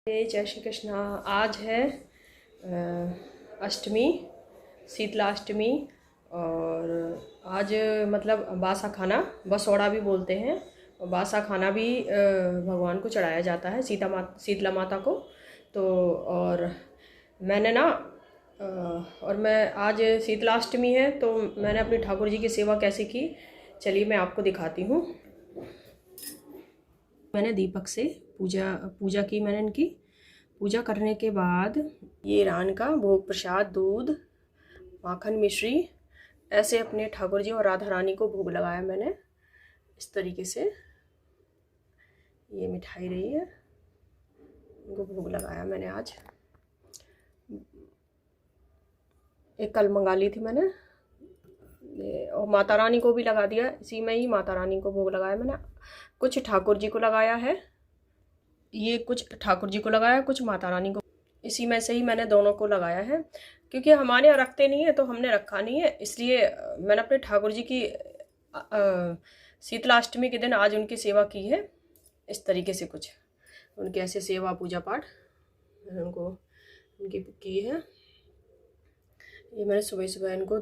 जय श्री कृष्ण। आज है अष्टमी, शीतला अष्टमी। और आज मतलब बासा खाना, बसौड़ा भी बोलते हैं, और बासा खाना भी भगवान को चढ़ाया जाता है, शीतला माता को। तो और मैंने ना और मैं आज शीतलाष्टमी है, तो मैंने अपनी ठाकुर जी की सेवा कैसे की, चलिए मैं आपको दिखाती हूँ। मैंने दीपक से पूजा की। मैंने इनकी पूजा करने के बाद ये रान का भोग प्रसाद, दूध, माखन, मिश्री, ऐसे अपने ठाकुर जी और राधा रानी को भोग लगाया मैंने। इस तरीके से ये मिठाई रही है, इनको भोग लगाया मैंने आज। एक कल मंगा ली थी मैंने, और माता रानी को भी लगा दिया। इसी में ही माता रानी को भोग लगाया मैंने। कुछ ठाकुर जी को लगाया है, ये कुछ ठाकुर जी को लगाया, कुछ माता रानी को। इसी में से ही मैंने दोनों को लगाया है, क्योंकि हमारे यहाँ रखते नहीं है तो हमने रखा नहीं है, इसलिए मैंने अपने ठाकुर जी की शीतलाष्टमी के दिन आज उनकी सेवा की है। इस तरीके से कुछ उनकी ऐसे सेवा पूजा पाठ मैंने उनको उनकी की है। ये मैंने सुबह सुबह इनको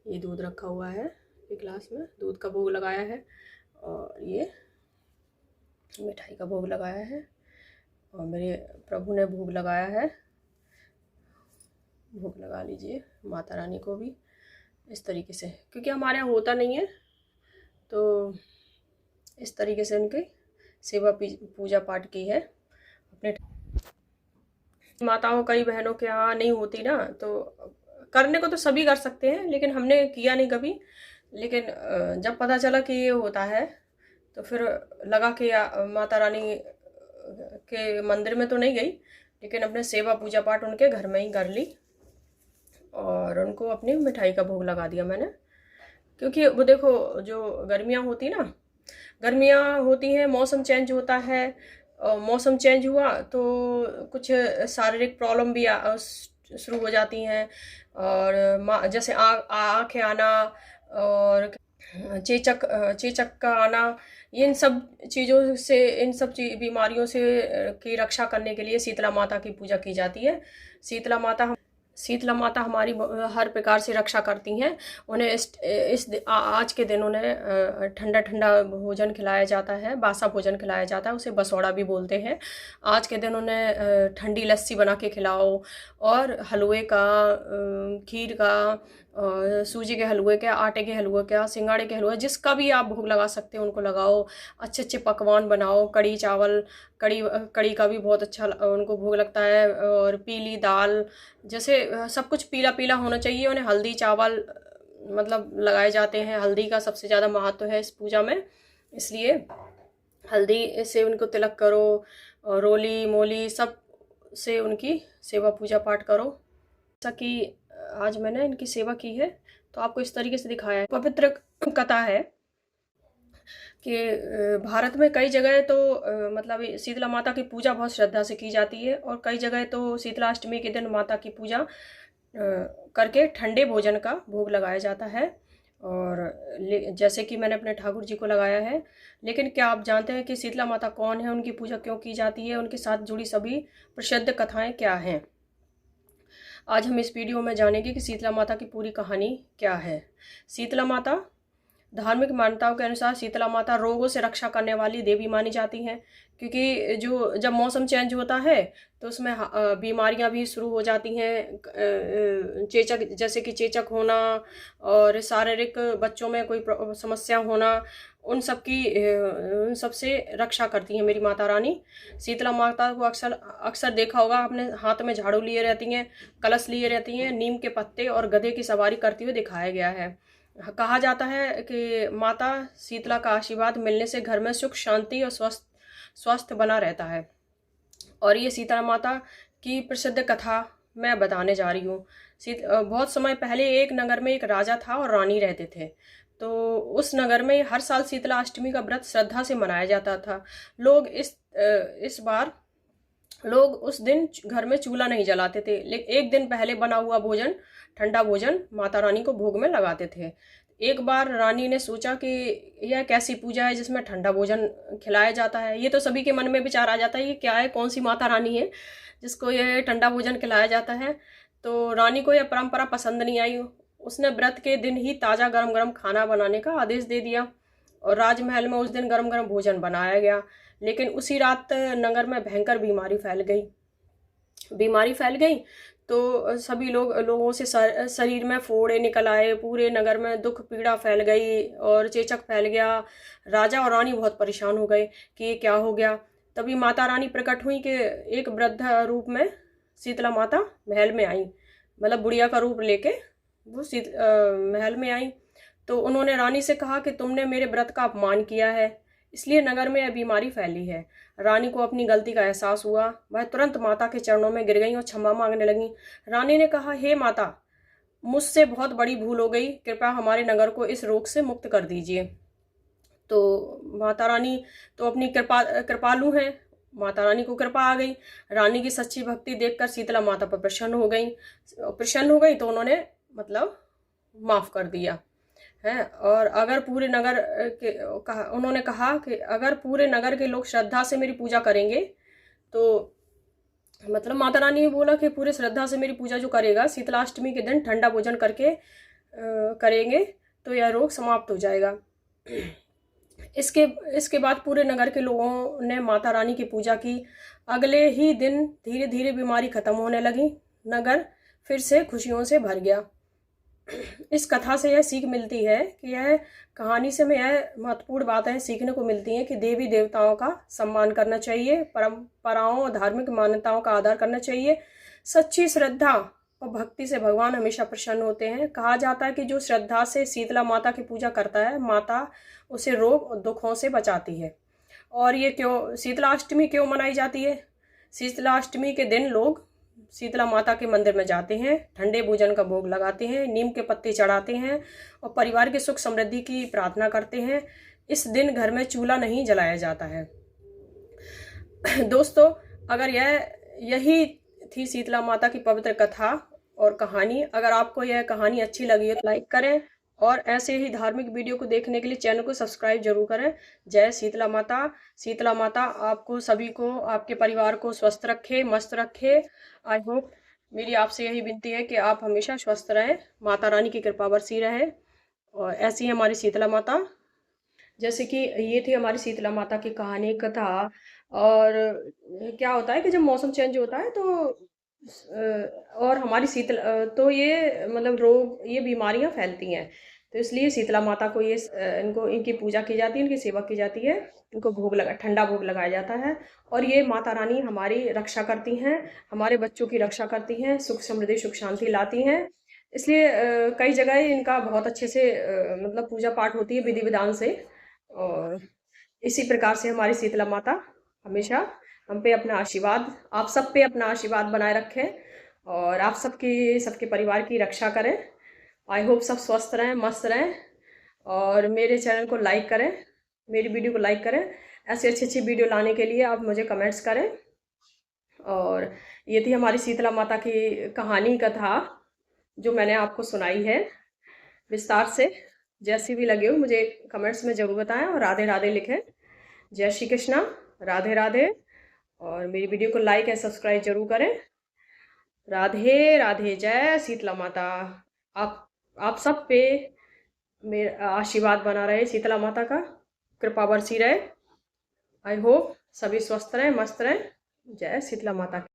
ये दूध रखा हुआ है, एक गिलास में दूध का भोग लगाया है, और ये मिठाई का भोग लगाया है, और मेरे प्रभु ने भोग लगाया है। भोग लगा लीजिए माता रानी को भी इस तरीके से, क्योंकि हमारे यहाँ होता नहीं है, तो इस तरीके से उनकी सेवा पूजा पाठ की है। अपने माताओं, कई बहनों के यहाँ नहीं होती ना, तो करने को तो सभी कर सकते हैं, लेकिन हमने किया नहीं कभी। लेकिन जब पता चला कि ये होता है, तो फिर लगा कि माता रानी के मंदिर में तो नहीं गई, लेकिन अपने सेवा पूजा पाठ उनके घर में ही कर ली, और उनको अपनी मिठाई का भोग लगा दिया मैंने। क्योंकि वो देखो, जो गर्मियाँ होती हैं, मौसम चेंज होता है, और मौसम चेंज हुआ तो कुछ शारीरिक प्रॉब्लम भी शुरू हो जाती हैं, और जैसे आँखें आना और चेचक का आना, इन सब चीज़ों से, बीमारियों से की रक्षा करने के लिए शीतला माता की पूजा की जाती है। शीतला माता हमारी हर प्रकार से रक्षा करती हैं। उन्हें आज के दिन उन्हें ठंडा ठंडा भोजन खिलाया जाता है, बासा भोजन खिलाया जाता है, उसे बसौड़ा भी बोलते हैं। आज के दिन उन्हें ठंडी लस्सी बना के खिलाओ, और हलवे का, खीर का, सूजी के हलवे का, आटे के हलवे का, सिंगाड़े के हलवे, जिसका भी आप भोग लगा सकते हो उनको लगाओ। अच्छे अच्छे पकवान बनाओ, कड़ी चावल, कड़ी का भी बहुत अच्छा उनको भोग लगता है, और पीली दाल, जैसे सब कुछ पीला पीला होना चाहिए। उन्हें हल्दी चावल मतलब लगाए जाते हैं। हल्दी का सबसे ज़्यादा महत्व है इस पूजा में, इसलिए हल्दी से उनको तिलक करो, और रोली मोली सब से उनकी सेवा पूजा पाठ करो। जैसा कि आज मैंने इनकी सेवा की है, तो आपको इस तरीके से दिखाया है। पवित्र कथा है कि भारत में कई जगह तो मतलब शीतला माता की पूजा बहुत श्रद्धा से की जाती है, और कई जगह तो शीतलाष्टमी के दिन माता की पूजा करके ठंडे भोजन का भोग लगाया जाता है। और जैसे कि मैंने अपने ठाकुर जी को लगाया है। लेकिन क्या आप जानते हैं कि शीतला माता कौन है, उनकी पूजा क्यों की जाती है, उनके साथ जुड़ी सभी प्रसिद्ध कथाएं क्या हैं? आज हम इस वीडियो में जानेंगे कि शीतला माता की पूरी कहानी क्या है। शीतला माता, धार्मिक मान्यताओं के अनुसार शीतला माता रोगों से रक्षा करने वाली देवी मानी जाती हैं, क्योंकि जब मौसम चेंज होता है तो उसमें बीमारियां भी शुरू हो जाती हैं। चेचक, जैसे कि चेचक होना, और शारीरिक बच्चों में कोई समस्या होना, उन सब से रक्षा करती हैं मेरी माता रानी। शीतला माता को अक्सर देखा होगा आपने, हाथ में झाड़ू लिए रहती हैं, कलश लिए रहती हैं, नीम के पत्ते और गधे की सवारी करते हुए दिखाया गया है। कहा जाता है कि माता शीतला का आशीर्वाद मिलने से घर में सुख, शांति और स्वस्थ बना रहता है। और ये शीतला माता की प्रसिद्ध कथा मैं बताने जा रही हूँ। बहुत समय पहले एक नगर में एक राजा था और रानी रहते थे। तो उस नगर में हर साल शीतला अष्टमी का व्रत श्रद्धा से मनाया जाता था। इस बार लोग उस दिन घर में चूल्हा नहीं जलाते थे, लेकिन एक दिन पहले बना हुआ भोजन, ठंडा भोजन माता रानी को भोग में लगाते थे। एक बार रानी ने सोचा कि यह कैसी पूजा है जिसमें ठंडा भोजन खिलाया जाता है। ये तो सभी के मन में विचार आ जाता है, ये क्या है, कौन सी माता रानी है जिसको ये ठंडा भोजन खिलाया जाता है। तो रानी को यह परंपरा पसंद नहीं आई। उसने व्रत के दिन ही ताज़ा गरम गरम खाना बनाने का आदेश दे दिया और राजमहल में उस दिन गरम गरम भोजन बनाया गया। लेकिन उसी रात नगर में भयंकर बीमारी फैल गई तो सभी लोगों से शरीर में फोड़े निकल आए, पूरे नगर में दुख पीड़ा फैल गई और चेचक फैल गया। राजा और रानी बहुत परेशान हो गए कि ये क्या हो गया। तभी माता रानी प्रकट हुई कि एक वृद्ध रूप में शीतला माता महल में आई, मतलब बुढ़िया का रूप लेके वो महल में आई। तो उन्होंने रानी से कहा कि तुमने मेरे व्रत का अपमान किया है, इसलिए नगर में यह बीमारी फैली है। रानी को अपनी गलती का एहसास हुआ। वह तुरंत माता के चरणों में गिर गई और क्षमा मांगने लगी। रानी ने कहा, हे माता, मुझसे बहुत बड़ी भूल हो गई, कृपया हमारे नगर को इस रोग से मुक्त कर दीजिए। तो माता रानी तो अपनी कृपालु हैं, माता रानी को कृपा आ गई। रानी की सच्ची भक्ति देखकर शीतला माता पर प्रसन्न हो गई तो उन्होंने मतलब माफ कर दिया है। और अगर पूरे नगर के उन्होंने कहा कि अगर पूरे नगर के लोग श्रद्धा से मेरी पूजा करेंगे तो मतलब माता रानी ने बोला कि पूरे श्रद्धा से मेरी पूजा जो करेगा, शीतलाष्टमी के दिन ठंडा भोजन करके करेंगे तो यह रोग समाप्त हो जाएगा। इसके बाद पूरे नगर के लोगों ने माता रानी की पूजा की। अगले ही दिन धीरे धीरे बीमारी खत्म होने लगी, नगर फिर से खुशियों से भर गया। इस कथा से यह सीख मिलती है कि यह कहानी से हमें यह महत्वपूर्ण बातें सीखने को मिलती हैं कि देवी देवताओं का सम्मान करना चाहिए, परंपराओं और धार्मिक मान्यताओं का आदर करना चाहिए। सच्ची श्रद्धा और भक्ति से भगवान हमेशा प्रसन्न होते हैं। कहा जाता है कि जो श्रद्धा से शीतला माता की पूजा करता है, माता उसे रोग और दुखों से बचाती है। और ये क्यों शीतलाष्टमी क्यों मनाई जाती है? शीतलाष्टमी के दिन लोग शीतला माता के मंदिर में जाते हैं, ठंडे भोजन का भोग लगाते हैं, नीम के पत्ते चढ़ाते हैं और परिवार के सुख समृद्धि की प्रार्थना करते हैं। इस दिन घर में चूल्हा नहीं जलाया जाता है। दोस्तों, अगर यही थी शीतला माता की पवित्र कथा और कहानी। अगर आपको यह कहानी अच्छी लगी तो लाइक करें और ऐसे ही धार्मिक वीडियो को देखने के लिए चैनल को सब्सक्राइब जरूर करें। जय शीतला माता। शीतला माता आपको सभी को, आपके परिवार को स्वस्थ रखे, मस्त रखे। आई होप, मेरी आपसे यही विनती है कि आप हमेशा स्वस्थ रहें, माता रानी की कृपा बरसी रहे। और ऐसी है हमारी शीतला माता। जैसे कि ये थी हमारी शीतला माता की कहानी कथा। और क्या होता है कि जब मौसम चेंज होता है तो और हमारी तो ये मतलब रोग, ये बीमारियां फैलती हैं। तो इसलिए शीतला माता को इनकी पूजा की जाती है, इनकी सेवा की जाती है, इनको ठंडा भोग लगाया जाता है। और ये माता रानी हमारी रक्षा करती हैं, हमारे बच्चों की रक्षा करती हैं, सुख समृद्धि सुख शांति लाती हैं। इसलिए कई जगह इनका बहुत अच्छे से मतलब पूजा पाठ होती है विधि विधान से। और इसी प्रकार से हमारी शीतला माता हमेशा हम पे अपना आशीर्वाद, आप सब पे अपना आशीर्वाद बनाए रखें और आप सबके परिवार की रक्षा करें। आई होप सब स्वस्थ रहें, मस्त रहें। और मेरे चैनल को लाइक करें, मेरी वीडियो को लाइक करें। ऐसी अच्छी वीडियो लाने के लिए आप मुझे कमेंट्स करें। और ये थी हमारी शीतला माता की कहानी कथा जो मैंने आपको सुनाई है विस्तार से। जैसी भी लगे हो मुझे कमेंट्स में ज़रूर बताएं और राधे राधे लिखें। जय श्री कृष्णा, राधे राधे। और मेरी वीडियो को लाइक एंड सब्सक्राइब जरूर करें। राधे राधे। जय शीतला माता। आप सब पे मेरा आशीर्वाद बना रहे, शीतला माता का कृपा बरसी रहे। आई होप सभी स्वस्थ रहें, मस्त रहें। जय शीतला माता की।